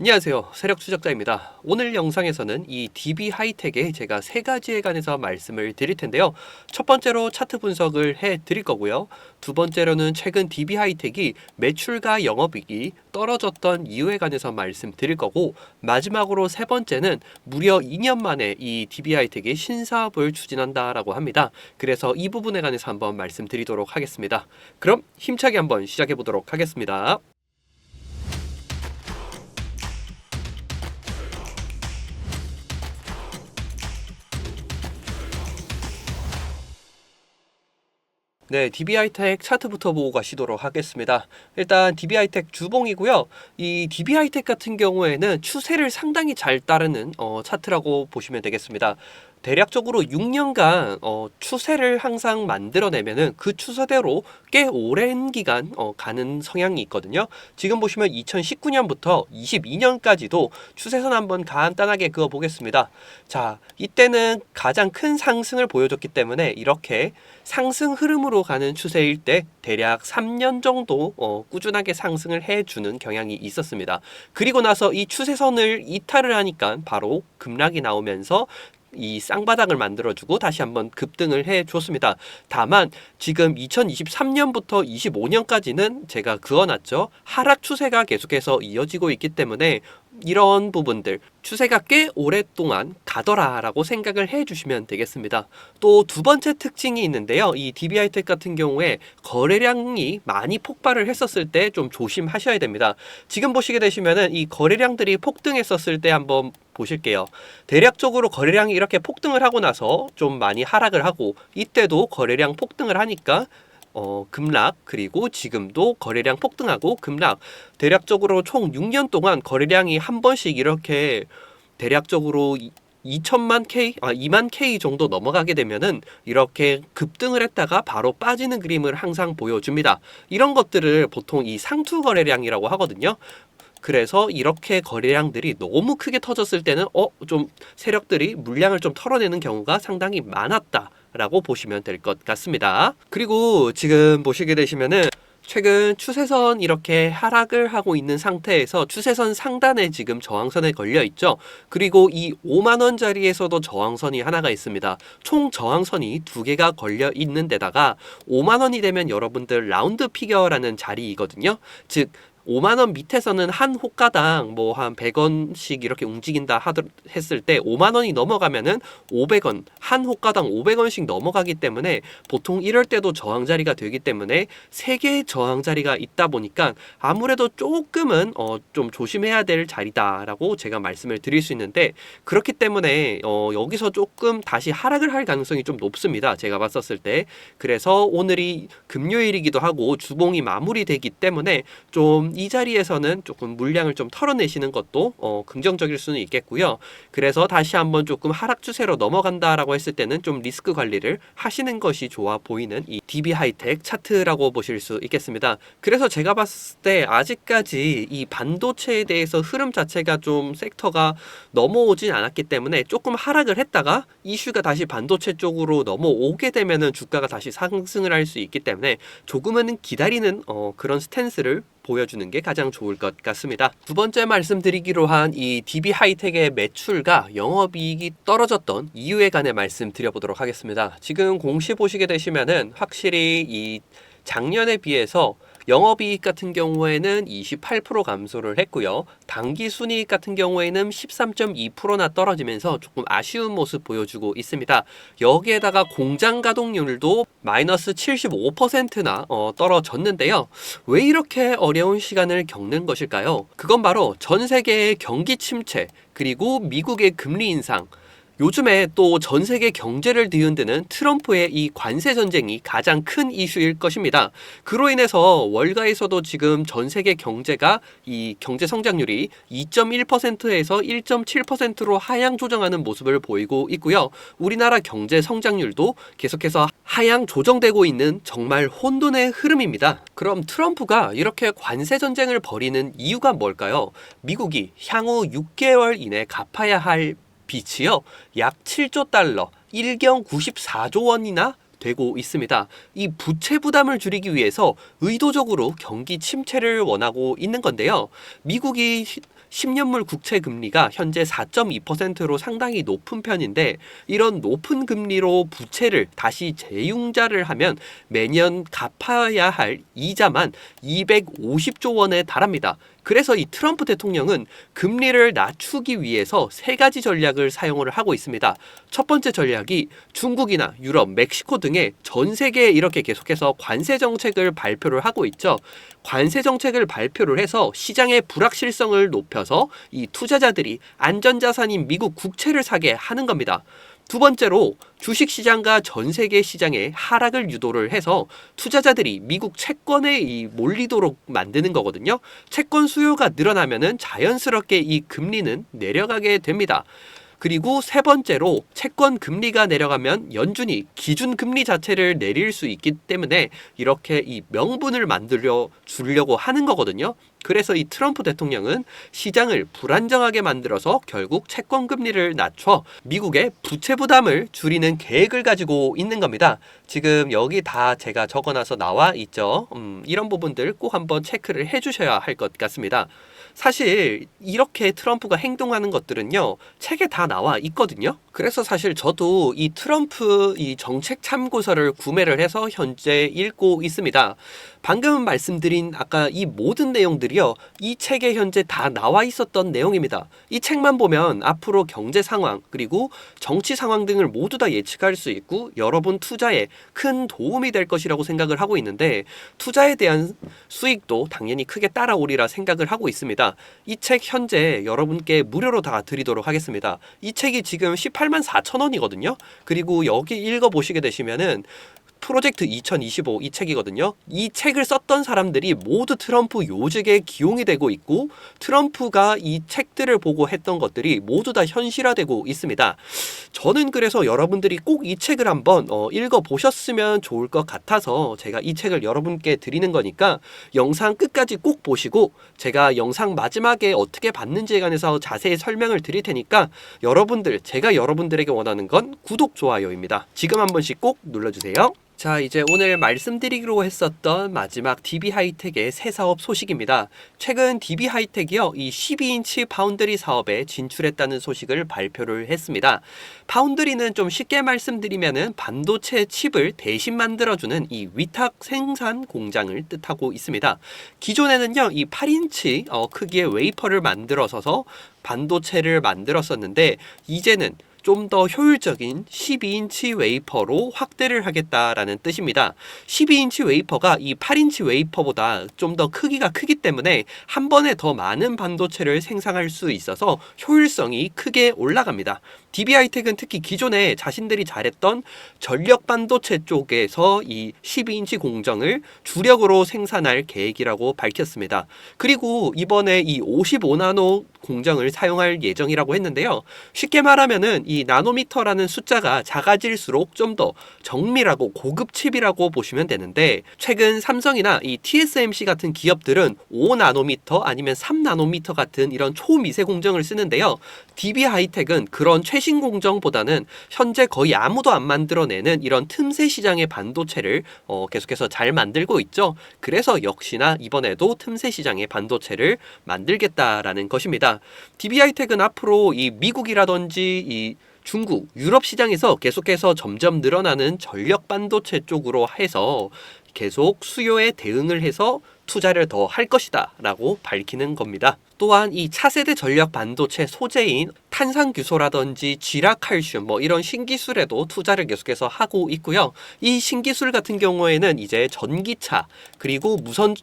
안녕하세요. 세력 추적자입니다. 오늘 영상에서는 이 DB 하이텍의 제가 세 가지에 관해서 말씀을 드릴 텐데요. 첫 번째로 차트 분석을 해 드릴 거고요. 두 번째로는 최근 DB 하이텍이 매출과 영업이익이 떨어졌던 이유에 관해서 말씀드릴 거고, 마지막으로 세 번째는 무려 2년 만에 이 DB 하이텍이 신사업을 추진한다라고 합니다. 그래서 이 부분에 관해서 한번 말씀드리도록 하겠습니다. 그럼 힘차게 한번 시작해 보도록 하겠습니다. 네, DB하이텍 차트부터 보고 가시도록 하겠습니다. 일단 DB하이텍 주봉이고요. 이 DB하이텍 같은 경우에는 추세를 상당히 잘 따르는 차트라고 보시면 되겠습니다. 대략적으로 6년간 추세를 항상 만들어내면은 그 추세대로 꽤 오랜 기간 가는 성향이 있거든요. 지금 보시면 2019년부터 22년까지도 추세선 한번 간단하게 그어 보겠습니다. 자, 이때는 가장 큰 상승을 보여줬기 때문에 이렇게 상승 흐름으로 가는 추세일 때 대략 3년 정도 꾸준하게 상승을 해주는 경향이 있었습니다. 그리고 나서 이 추세선을 이탈을 하니까 바로 급락이 나오면서 이 쌍바닥을 만들어주고 다시 한번 급등을 해줬습니다. 다만 지금 2023년부터 25년까지는 제가 그어놨죠. 하락 추세가 계속해서 이어지고 있기 때문에 이런 부분들 추세가 꽤 오랫동안 가더라라고 생각을 해주시면 되겠습니다. 또 두 번째 특징이 있는데요. 이 DB하이텍 같은 경우에 거래량이 많이 폭발을 했었을 때 좀 조심하셔야 됩니다. 지금 보시게 되시면은 이 거래량들이 폭등했었을 때 한번 보실게요. 대략적으로 거래량이 이렇게 폭등을 하고 나서 좀 많이 하락을 하고, 이때도 거래량 폭등을 하니까 급락, 그리고 지금도 거래량 폭등하고 급락. 대략적으로 총 6년 동안 거래량이 한 번씩 이렇게 대략적으로 2만 K 정도 넘어가게 되면은 이렇게 급등을 했다가 바로 빠지는 그림을 항상 보여줍니다. 이런 것들을 보통 이 상투 거래량이라고 하거든요. 그래서 이렇게 거래량들이 너무 크게 터졌을 때는 좀 세력들이 물량을 좀 털어내는 경우가 상당히 많았다라고 보시면 될 것 같습니다. 그리고 지금 보시게 되시면은 최근 추세선 이렇게 하락을 하고 있는 상태에서 추세선 상단에 지금 저항선에 걸려 있죠. 그리고 이 5만원짜리에서도 저항선이 하나가 있습니다. 총 저항선이 두 개가 걸려 있는 데다가 5만원이 되면 여러분들 라운드 피겨라는 자리이거든요. 즉 5만원 밑에서는 한 호가당 뭐 한 100원씩 이렇게 움직인다 했을 때 5만원이 넘어가면은 500원, 한 호가당 500원씩 넘어가기 때문에 보통 이럴 때도 저항 자리가 되기 때문에 3개의 저항 자리가 있다 보니까 아무래도 조금은 좀 조심해야 될 자리다라고 제가 말씀을 드릴 수 있는데, 그렇기 때문에 여기서 조금 다시 하락을 할 가능성이 좀 높습니다. 제가 봤었을 때. 그래서 오늘이 금요일이기도 하고 주봉이 마무리되기 때문에 좀 이 자리에서는 조금 물량을 좀 털어내시는 것도 긍정적일 수는 있겠고요. 그래서 다시 한번 조금 하락 추세로 넘어간다라고 했을 때는 좀 리스크 관리를 하시는 것이 좋아 보이는 이 DB 하이텍 차트라고 보실 수 있겠습니다. 그래서 제가 봤을 때 아직까지 이 반도체에 대해서 흐름 자체가 좀 섹터가 넘어오진 않았기 때문에 조금 하락을 했다가 이슈가 다시 반도체 쪽으로 넘어오게 되면은 주가가 다시 상승을 할 수 있기 때문에 조금은 기다리는 그런 스탠스를 보여주는 게 가장 좋을 것 같습니다. 두 번째 말씀드리기로 한 이 DB 하이텍의 매출과 영업이익이 떨어졌던 이유에 관해 말씀드려보도록 하겠습니다. 지금 공시 보시게 되시면은 확실히 이 작년에 비해서 영업이익 같은 경우에는 28% 감소를 했고요. 당기순이익 같은 경우에는 13.2%나 떨어지면서 조금 아쉬운 모습 보여주고 있습니다. 여기에다가 공장 가동률도 마이너스 75%나 떨어졌는데요. 왜 이렇게 어려운 시간을 겪는 것일까요? 그건 바로 전 세계의 경기 침체, 그리고 미국의 금리 인상, 요즘에 또 전 세계 경제를 뒤흔드는 트럼프의 이 관세 전쟁이 가장 큰 이슈일 것입니다. 그로 인해서 월가에서도 지금 전 세계 경제가 이 경제 성장률이 2.1%에서 1.7%로 하향 조정하는 모습을 보이고 있고요. 우리나라 경제 성장률도 계속해서 하향 조정되고 있는 정말 혼돈의 흐름입니다. 그럼 트럼프가 이렇게 관세 전쟁을 벌이는 이유가 뭘까요? 미국이 향후 6개월 이내 갚아야 할 빚이요, 약 7조 달러, 1경 94조 원이나 되고 있습니다. 이 부채 부담을 줄이기 위해서 의도적으로 경기 침체를 원하고 있는 건데요. 미국이 10년물 국채 금리가 현재 4.2%로 상당히 높은 편인데, 이런 높은 금리로 부채를 다시 재융자를 하면 매년 갚아야 할 이자만 250조 원에 달합니다. 그래서 이 트럼프 대통령은 금리를 낮추기 위해서 세 가지 전략을 사용을 하고 있습니다. 첫 번째 전략이 중국이나 유럽, 멕시코 등의 전 세계에 이렇게 계속해서 관세 정책을 발표를 하고 있죠. 관세 정책을 발표를 해서 시장의 불확실성을 높여서 이 투자자들이 안전자산인 미국 국채를 사게 하는 겁니다. 두 번째로 주식시장과 전 세계 시장의 하락을 유도를 해서 투자자들이 미국 채권에 몰리도록 만드는 거거든요. 채권 수요가 늘어나면은 자연스럽게 이 금리는 내려가게 됩니다. 그리고 세 번째로 채권 금리가 내려가면 연준이 기준 금리 자체를 내릴 수 있기 때문에 이렇게 이 명분을 만들려 주려고 하는 거거든요. 그래서 이 트럼프 대통령은 시장을 불안정하게 만들어서 결국 채권 금리를 낮춰 미국의 부채 부담을 줄이는 계획을 가지고 있는 겁니다. 지금 여기 다 제가 적어놔서 나와 있죠. 이런 부분들 꼭 한번 체크를 해주셔야 할 것 같습니다. 사실 이렇게 트럼프가 행동하는 것들은요, 책에 다 나와 있거든요. 그래서 사실 저도 이 트럼프 이 정책 참고서를 구매를 해서 현재 읽고 있습니다. 방금 말씀드린 아까 이 모든 내용들이요, 이 책에 현재 다 나와 있었던 내용입니다. 이 책만 보면 앞으로 경제 상황 그리고 정치 상황 등을 모두 다 예측할 수 있고 여러분 투자에 큰 도움이 될 것이라고 생각을 하고 있는데, 투자에 대한 수익도 당연히 크게 따라오리라 생각을 하고 있습니다. 이 책 현재 여러분께 무료로 다 드리도록 하겠습니다. 이 책이 지금 18만 4천 원이거든요. 그리고 여기 읽어보시게 되시면은 프로젝트 2025 이 책이거든요. 이 책을 썼던 사람들이 모두 트럼프 요직에 기용이 되고 있고, 트럼프가 이 책들을 보고 했던 것들이 모두 다 현실화되고 있습니다. 저는 그래서 여러분들이 꼭 이 책을 한번 읽어보셨으면 좋을 것 같아서 제가 이 책을 여러분께 드리는 거니까 영상 끝까지 꼭 보시고, 제가 영상 마지막에 어떻게 받는지에 관해서 자세히 설명을 드릴 테니까 제가 여러분들에게 원하는 건 구독, 좋아요입니다. 지금 한 번씩 꼭 눌러주세요. 자, 이제 오늘 말씀드리기로 했었던 마지막 DB하이텍의 새 사업 소식입니다. 최근 DB하이텍이요, 이 12인치 파운드리 사업에 진출했다는 소식을 발표를 했습니다. 파운드리는 좀 쉽게 말씀드리면은 반도체 칩을 대신 만들어주는 이 위탁 생산 공장을 뜻하고 있습니다. 기존에는요, 이 8인치 크기의 웨이퍼를 만들어서 반도체를 만들었었는데, 이제는 좀 더 효율적인 12인치 웨이퍼로 확대를 하겠다라는 뜻입니다. 12인치 웨이퍼가 이 8인치 웨이퍼보다 좀 더 크기가 크기 때문에 한 번에 더 많은 반도체를 생산할 수 있어서 효율성이 크게 올라갑니다. DB하이텍은 특히 기존에 자신들이 잘했던 전력 반도체 쪽에서 이 12인치 공정을 주력으로 생산할 계획이라고 밝혔습니다. 그리고 이번에 이 55나노 공정을 사용할 예정이라고 했는데요. 쉽게 말하면은 이 나노미터라는 숫자가 작아질수록 좀 더 정밀하고 고급 칩이라고 보시면 되는데, 최근 삼성이나 이 TSMC 같은 기업들은 5나노미터 아니면 3나노미터 같은 이런 초미세 공정을 쓰는데요. DB하이텍은 그런 최신 공정보다는 현재 거의 아무도 안 만들어내는 이런 틈새 시장의 반도체를 계속해서 잘 만들고 있죠. 그래서 역시나 이번에도 틈새 시장의 반도체를 만들겠다라는 것입니다. DB하이텍은 앞으로 이 미국이라든지 이 중국, 유럽 시장에서 계속해서 점점 늘어나는 전력 반도체 쪽으로 해서 계속 수요에 대응을 해서 투자를 더 할 것이다 라고 밝히는 겁니다. 또한 이 차세대 전력 반도체 소재인 탄산규소라든지 쥐라칼슘 이런 신기술에도 투자를 계속해서 하고 있고요. 이 신기술 같은 경우에는 이제 전기차 그리고 무선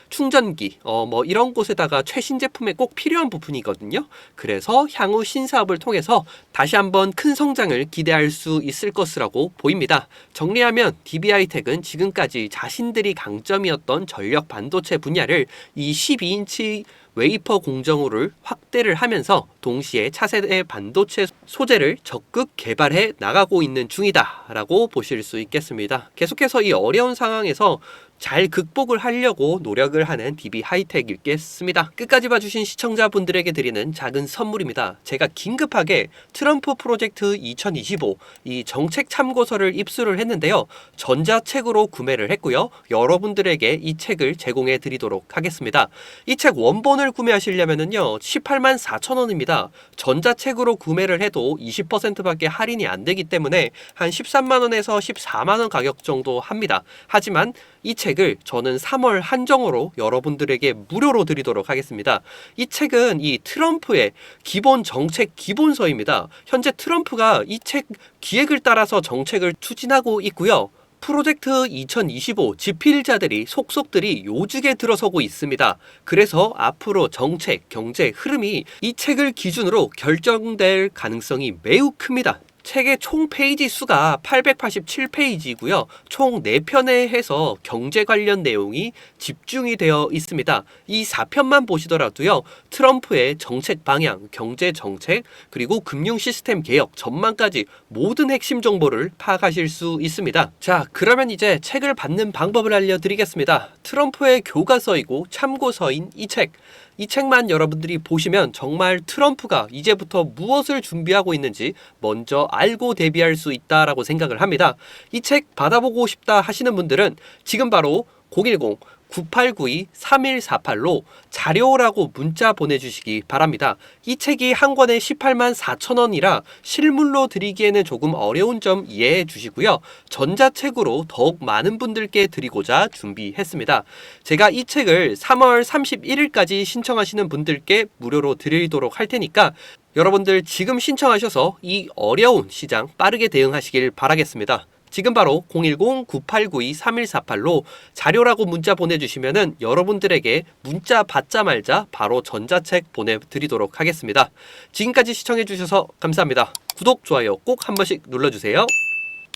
충전기 이런 곳에다가 최신 제품에 꼭 필요한 부분이거든요. 그래서 향후 신사업을 통해서 다시 한번 큰 성장을 기대할 수 있을 것이라고 보입니다. 정리하면 DB하이텍은 지금까지 자신들이 강점이었던 전력 반도체 분야를 이 12인치 웨이퍼 공정으로를 확대를 하면서 동시에 차세대 반도체 소재를 적극 개발해 나가고 있는 중이다 라고 보실 수 있겠습니다. 계속해서 이 어려운 상황에서 잘 극복을 하려고 노력을 하는 DB하이텍이겠습니다. 끝까지 봐주신 시청자분들에게 드리는 작은 선물입니다. 제가 긴급하게 트럼프 프로젝트 2025 이 정책 참고서를 입수를 했는데요. 전자책으로 구매를 했고요. 여러분들에게 이 책을 제공해 드리도록 하겠습니다. 이 책 원본을 구매하시려면요 18만 4천 원입니다. 전자책으로 구매를 해도 20%밖에 할인이 안 되기 때문에 한 13만 원에서 14만 원 가격 정도 합니다. 하지만 이 책을 저는 3월 한정으로 여러분들에게 무료로 드리도록 하겠습니다. 이 책은 이 트럼프의 기본 정책 기본서입니다. 현재 트럼프가 이 책 기획을 따라서 정책을 추진하고 있고요. 프로젝트 2025 집필자들이 속속들이 요직에 들어서고 있습니다. 그래서 앞으로 정책, 경제 흐름이 이 책을 기준으로 결정될 가능성이 매우 큽니다. 책의 총 페이지 수가 887페이지이고요. 총 4편에 해서 경제 관련 내용이 집중이 되어 있습니다. 이 4편만 보시더라도요. 트럼프의 정책 방향, 경제 정책, 그리고 금융 시스템 개혁 전망까지 모든 핵심 정보를 파악하실 수 있습니다. 자, 그러면 이제 책을 받는 방법을 알려드리겠습니다. 트럼프의 교과서이고 참고서인 이 책. 이 책만 여러분들이 보시면 정말 트럼프가 이제부터 무엇을 준비하고 있는지 먼저 알고 대비할 수 있다라고 생각을 합니다. 이 책 받아보고 싶다 하시는 분들은 지금 바로 010-9892-3148로 자료라고 문자 보내주시기 바랍니다. 이 책이 한 권에 18만 4천 원이라 실물로 드리기에는 조금 어려운 점 이해해 주시고요. 전자책으로 더욱 많은 분들께 드리고자 준비했습니다. 제가 이 책을 3월 31일까지 신청하시는 분들께 무료로 드리도록 할 테니까 여러분들 지금 신청하셔서 이 어려운 시장 빠르게 대응하시길 바라겠습니다. 지금 바로 010-9892-3148로 자료라고 문자 보내주시면은 여러분들에게 문자 받자말자 바로 전자책 보내드리도록 하겠습니다. 지금까지 시청해주셔서 감사합니다. 구독, 좋아요 꼭 한 번씩 눌러주세요.